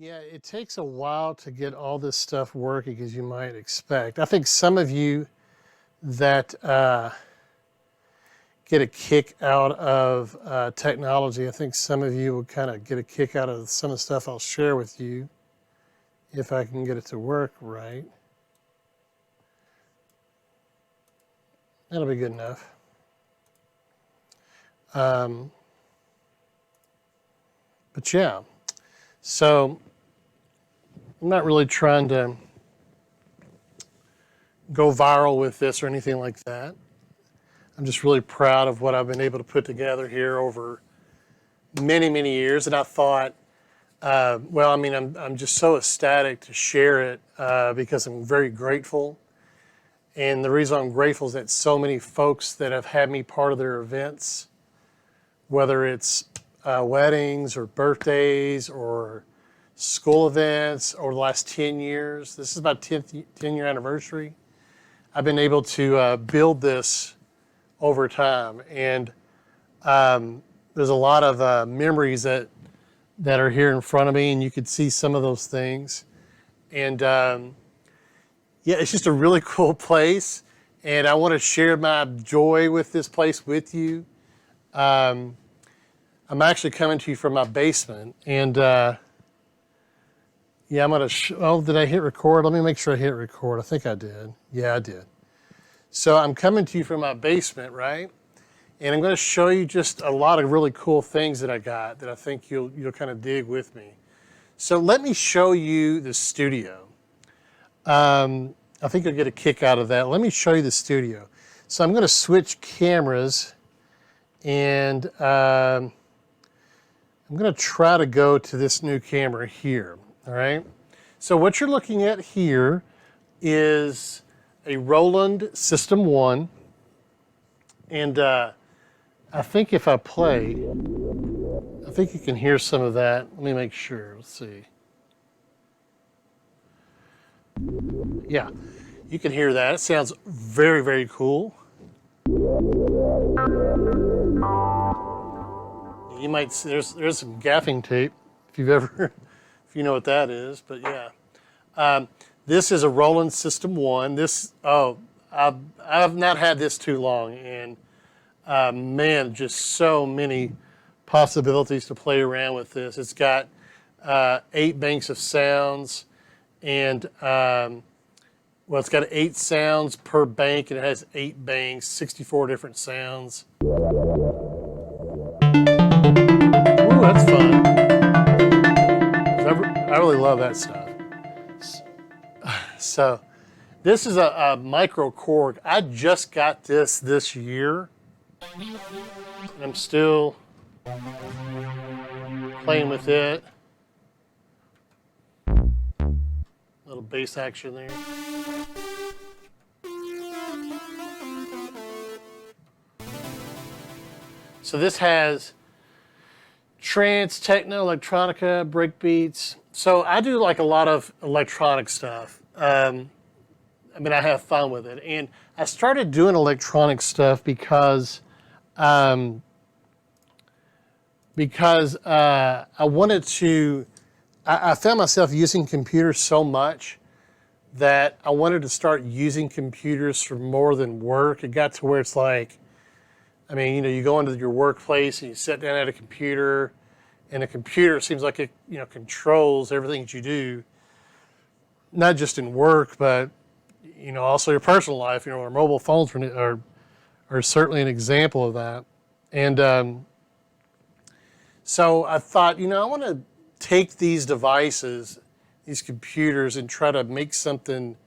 Yeah, it takes a while to get all this stuff working as you might expect. I think some of you that get a kick out of technology, I think some of you will kind of get a kick out of some of the stuff I'll share with you if I can get it to work right. That'll be good enough. But yeah, so I'm not really trying to go viral with this or anything like that. I'm just really proud of what I've been able to put together here over many, many years. And I thought, I'm just so ecstatic to share it because I'm very grateful. And the reason I'm grateful is that so many folks that have had me part of their events, whether it's weddings or birthdays or school events over the last 10 years, this is about 10-year anniversary, I've been able to build this over time. And there's a lot of memories that are here in front of me, and you could see some of those things. And yeah, it's just a really cool place, and I want to share my joy with this place with you. I'm actually coming to you from my basement, and yeah, I'm going to, did I hit record? Let me make sure I hit record. I think I did. Yeah, I did. So I'm coming to you from my basement, right? And I'm going to show you just a lot of really cool things that I got that I think you'll kind of dig with me. So let me show you the studio. I think you'll get a kick out of that. Let me show you the studio. So I'm going to switch cameras, and I'm going to try to go to this new camera here, all right? So what you're looking at here is a Roland System 1, and I think if I play, I think you can hear some of that. Let me make sure. Let's see. Yeah, you can hear that. It sounds very, very cool. You might see there's some gaffing tape if you know what that is. But yeah, this is a Roland System 1. I've not had this too long, and man, just so many possibilities to play around with this. It's got 8 banks of sounds, and it's got 8 sounds per bank, and it has 8 banks, 64 different sounds. Ooh, that's fun. I really love that stuff. So this is a micro Korg. I just got this year. I'm still playing with it. Little bass action there. So this has trance, techno, electronica, breakbeats. So I do like a lot of electronic stuff. I have fun with it. And I started doing electronic stuff because I wanted to, I found myself using computers so much that I wanted to start using computers for more than work. It got to where it's like, you go into your workplace and you sit down at a computer, and the computer seems like it, controls everything that you do, not just in work, but, also your personal life. Our mobile phones are certainly an example of that. And so I thought, I want to take these devices, these computers, and try to make something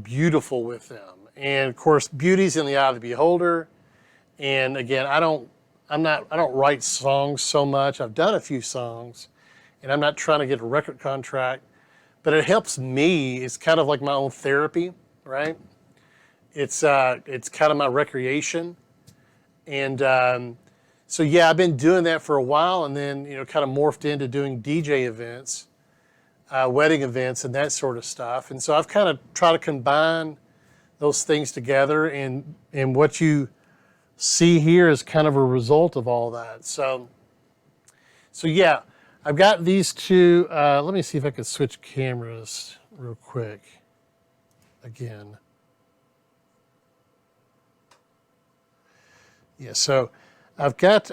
beautiful with them. And of course, beauty's in the eye of the beholder. And again, I don't write songs so much. I've done a few songs, and I'm not trying to get a record contract, but it helps me. It's kind of like my own therapy, right? It's kind of my recreation. And so yeah, I've been doing that for a while, and then kind of morphed into doing DJ events, wedding events, and that sort of stuff. And so I've kind of tried to combine those things together, and what you see here is kind of a result of all that. So yeah, I've got these two. Let me see if I can switch cameras real quick again. Yeah, so I've got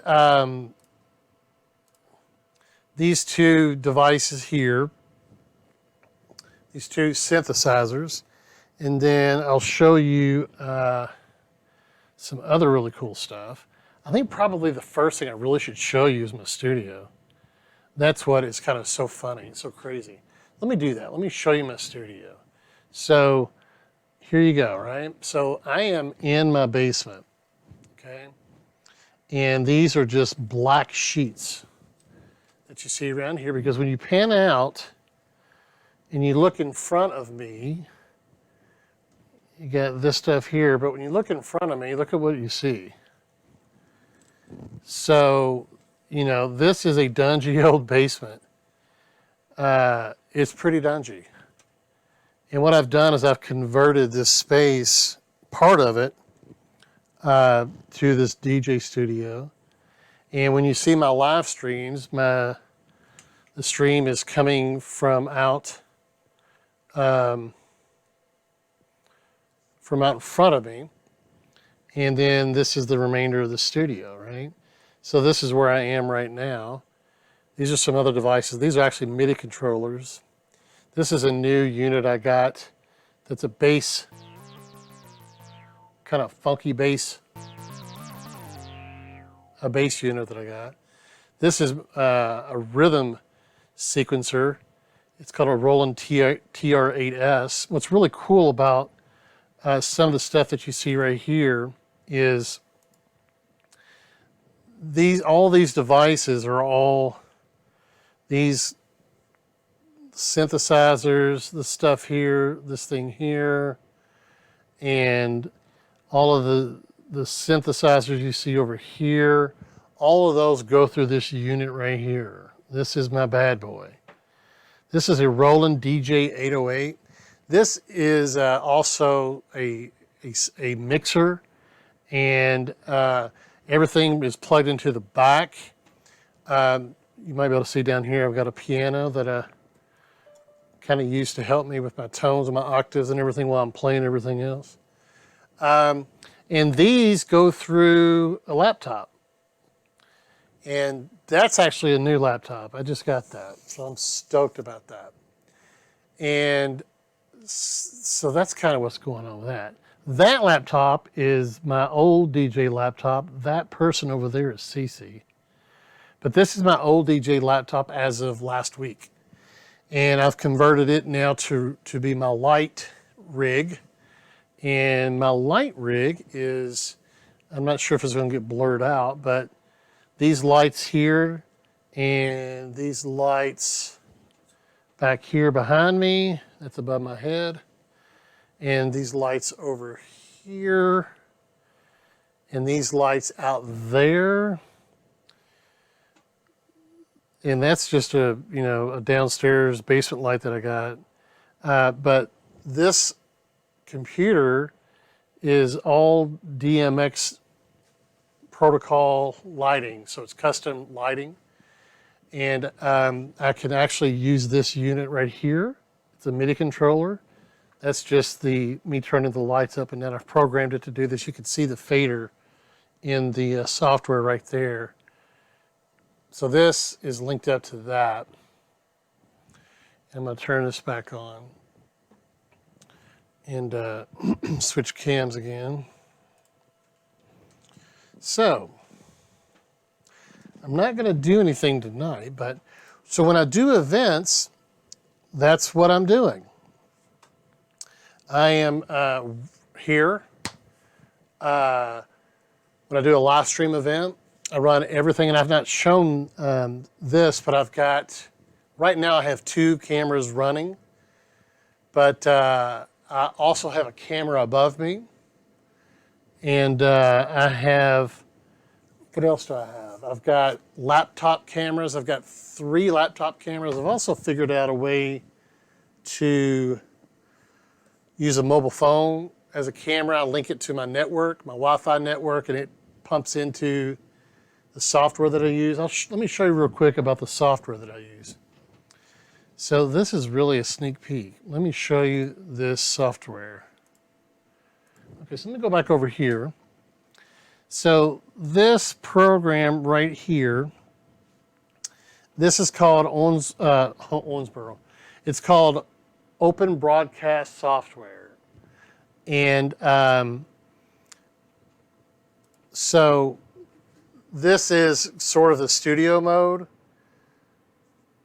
these two devices here, these two synthesizers, and then I'll show you some other really cool stuff. I think probably the first thing I really should show you is my studio. That's what is kind of so funny, so crazy. Let me do that. Let me show you my studio. So here you go, right? So I am in my basement, okay? And these are just black sheets that you see around here, because when you pan out and you look in front of me, you got this stuff here, but when you look in front of me, look at what you see. So, you know, this is a dungy old basement. It's pretty dungy. And what I've done is I've converted this space, part of it, to this DJ studio. And when you see my live streams, the stream is coming from out in front of me. And then this is the remainder of the studio, right? So this is where I am right now. These are some other devices. These are actually MIDI controllers. This is a new unit I got that's a bass, kind of funky bass, a bass unit that I got. This is a rhythm sequencer. It's called a Roland TR8S. What's really cool about some of the stuff that you see right here is all these devices are all these synthesizers, the stuff here, this thing here, and all of the synthesizers you see over here, all of those go through this unit right here. This is my bad boy. This is a Roland DJ808. This is also a mixer, and everything is plugged into the back. You might be able to see down here, I've got a piano that I kind of use to help me with my tones and my octaves and everything while I'm playing everything else. And these go through a laptop. And that's actually a new laptop. I just got that, so I'm stoked about that. And so that's kind of what's going on with that. That laptop is my old DJ laptop. That person over there is Cece. But this is my old DJ laptop as of last week. And I've converted it now to be my light rig. And my light rig is, I'm not sure if it's going to get blurred out, but these lights here and these lights back here behind me, that's above my head, and these lights over here, and these lights out there, and that's just a downstairs basement light that I got. But this computer is all DMX protocol lighting, so it's custom lighting. And I can actually use this unit right here. It's a MIDI controller. That's just me turning the lights up and down. I've programmed it to do this. You can see the fader in the software right there. So this is linked up to that. I'm going to turn this back on and switch cams again. So I'm not going to do anything tonight, but so when I do events, that's what I'm doing. I am here. When I do a live stream event, I run everything, and I've not shown this, but I've got, right now I have 2 cameras running, but I also have a camera above me, and I have, what else do I have? I've got laptop cameras. I've got 3 laptop cameras. I've also figured out a way to use a mobile phone as a camera. I link it to my network, my Wi-Fi network, and it pumps into the software that I use. Let me show you real quick about the software that I use. So this is really a sneak peek. Let me show you this software. Okay, so let me go back over here. So this program right here, this is called Owensboro. It's called Open Broadcast Software. And so this is sort of the studio mode.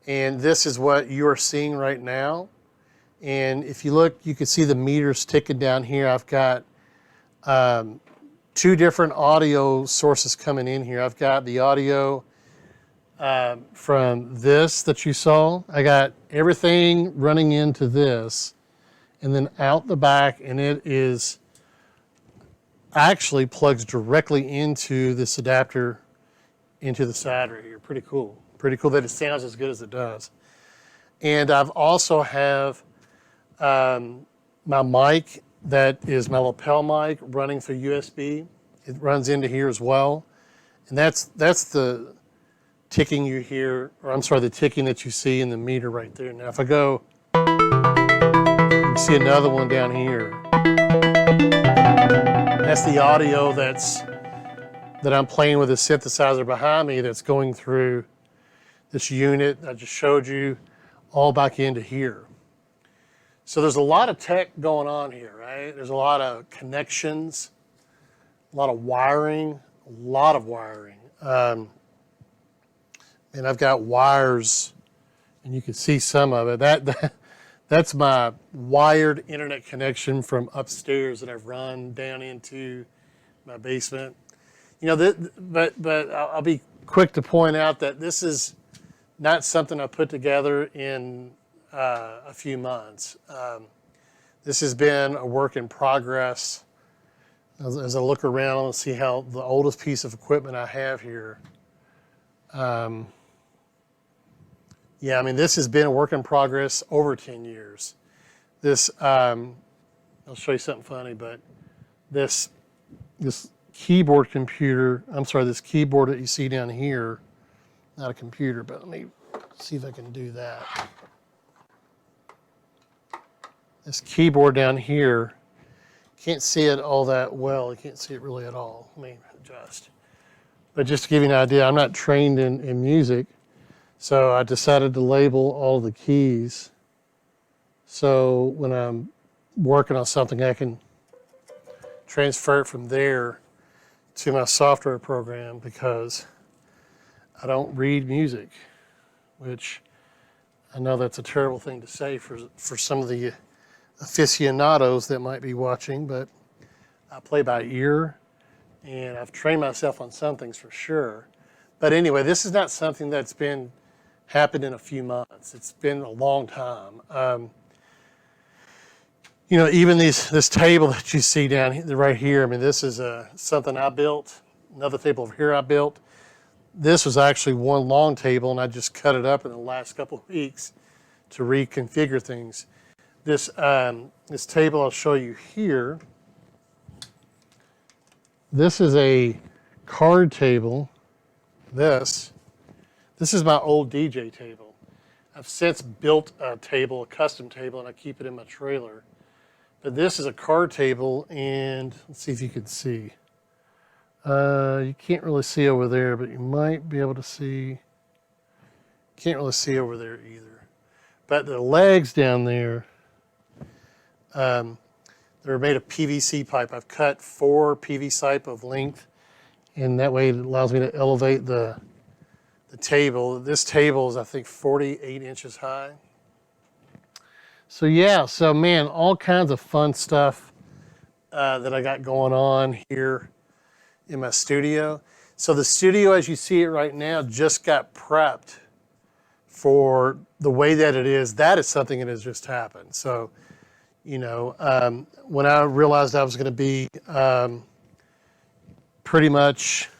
And this is what you are seeing right now. And if you look, you can see the meters ticking down here. I've got 2 different audio sources coming in here. I've got the audio from this that you saw. I got everything running into this and then out the back, and it is actually plugs directly into this adapter into the side right here. Pretty cool. Pretty cool that it sounds as good as it does. And I've also have my mic that is my lapel mic running through USB. It runs into here as well. And that's the ticking you hear, or I'm sorry, the ticking that you see in the meter right there. Now if I go, you can see another one down here. That's the audio that I'm playing with the synthesizer behind me that's going through this unit I just showed you all back into here. So there's a lot of tech going on here, right? There's a lot of connections, a lot of wiring, and I've got wires, and you can see some of it. That's my wired internet connection from upstairs that I've run down into my basement. You know, but I'll be quick to point out that this is not something I put together in a few months. This has been a work in progress. As I look around and see how the oldest piece of equipment I have here. Yeah, I mean, this has been a work in progress over 10 years. This, I'll show you something funny, but this keyboard computer, this keyboard that you see down here, not a computer, but let me see if I can do that. This keyboard down here, can't see it all that well. You can't see it really at all. Let me adjust. But just to give you an idea, I'm not trained in music, so I decided to label all the keys. So when I'm working on something, I can transfer it from there to my software program because I don't read music, which I know that's a terrible thing to say for some of the aficionados that might be watching, but I play by ear, and I've trained myself on some things for sure. But anyway, this is not something that's happened in a few months. It's been a long time. You know, even this table that you see down here, right here, I mean, this is something I built. Another table over here I built. This was actually one long table, and I just cut it up in the last couple of weeks to reconfigure things. This table I'll show you here. This is a card table. This is my old DJ table. I've since built a custom table, and I keep it in my trailer. But this is a card table, and let's see if you can see. You can't really see over there, but you might be able to see. Can't really see over there either. But the legs down there, they're made of PVC pipe. I've cut 4 PVC pipe of length, and that way it allows me to elevate the table. This table is, I think, 48 inches high. So yeah, man, all kinds of fun stuff that I got going on here in my studio. So the studio, as you see it right now, just got prepped for the way that it is. That is something that has just happened. So, you know, when I realized I was going to be pretty much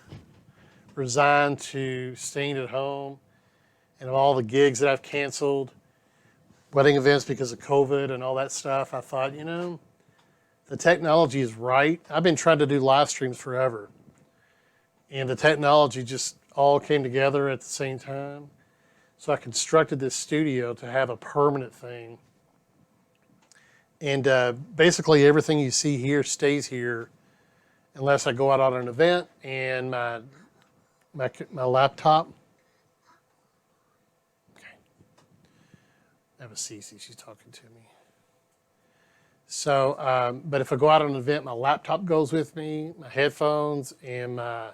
resigned to staying at home and all the gigs that I've canceled, wedding events because of COVID and all that stuff, I thought, you know, the technology is right. I've been trying to do live streams forever. And the technology just all came together at the same time. So I constructed this studio to have a permanent thing. And basically everything you see here stays here unless I go out on an event, and my laptop. Okay. That was Cece, she's talking to me. So, but if I go out on an event, my laptop goes with me, my headphones, and my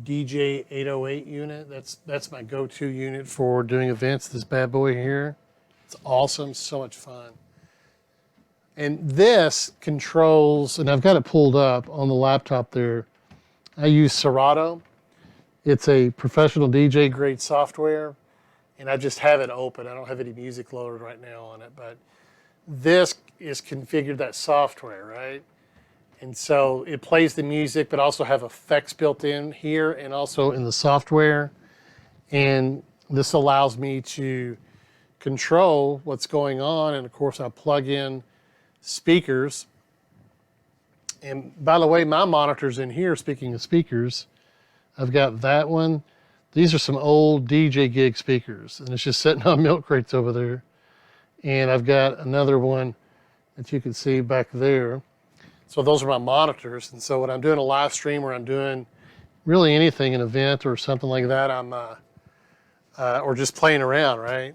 DJ 808 unit. That's my go-to unit for doing events, this bad boy here. It's awesome, so much fun. And this controls, and I've got it pulled up on the laptop there. I use Serato. It's a professional DJ grade software, and I just have it open. I don't have any music loaded right now on it, but this is configured that software, right? And so it plays the music, but also have effects built in here and also in the software. And this allows me to control what's going on. And of course, I plug in speakers. And by the way, my monitors in here, speaking of speakers, I've got that one. These are some old DJ gig speakers, and it's just sitting on milk crates over there. And I've got another one that you can see back there. So those are my monitors. And so when I'm doing a live stream or I'm doing really anything, an event or something like that, I'm or just playing around, right?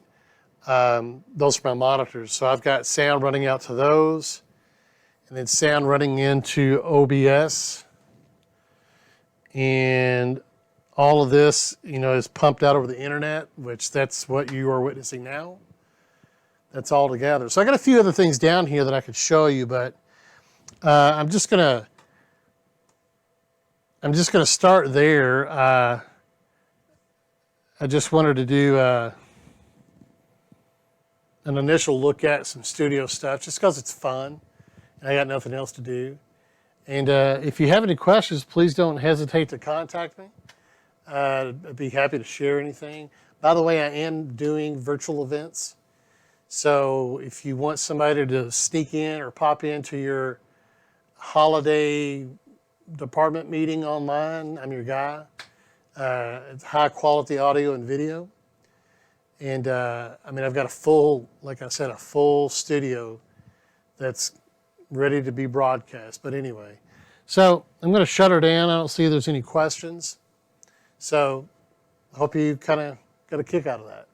Those are my monitors. So I've got sound running out to those, and then sound running into OBS. And all of this, is pumped out over the internet, which that's what you are witnessing now. That's all together. So I got a few other things down here that I could show you, but I'm just gonna start there. I just wanted to do an initial look at some studio stuff, just because it's fun, and I got nothing else to do. And if you have any questions, please don't hesitate to contact me. I'd be happy to share anything. By the way, I am doing virtual events. So if you want somebody to sneak in or pop into your holiday department meeting online, I'm your guy. It's high quality audio and video. And I've got a full studio that's ready to be broadcast. But anyway, so I'm going to shut her down. I don't see if there's any questions. So I hope you kind of got a kick out of that.